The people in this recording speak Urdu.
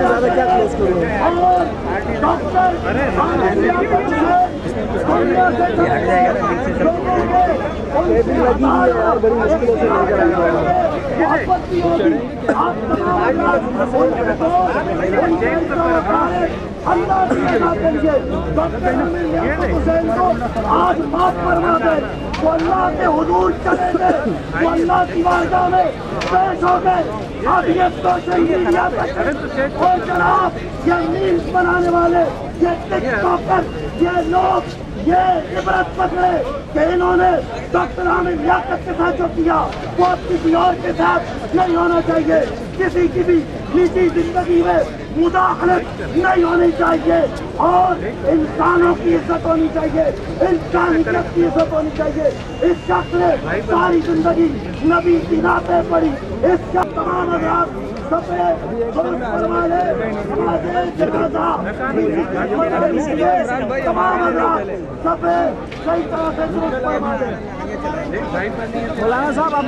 زیادہ کیا کلوز کروں لگی ہوئی ہے یار، بڑی مشکلوں سے لے کر آیا آج معاف فرما دے، وہ اللہ کے حضور چلے گئے، وہ اللہ کی بارگاہ میں پیش ہو گئے. اب یہ سوشل میڈیا پر اور جناب یہ میمز بنانے والے، یہ ٹک ٹاکر، یہ لوگ یہ عبرت پکڑے کہ انہوں نے ڈاکٹر عامر لیاقت کے ساتھ جو کیا وہ اب کسی اور کے ساتھ نہیں ہونا چاہیے. کسی کی بھی نجی زندگی میں مداخلت نہیں ہونی چاہیے اور انسانوں کی عزت ہونی چاہیے، انسانیت کی عزت ہونی چاہیے. اس شخص نے ساری زندگی نبی کی راتیں پڑھی. اس کا تمام حضرات سفید فرما لے ہمارے جنازہ تمام حضرات سفید صحیح طرح سے درست فرما لے. مولانا صاحب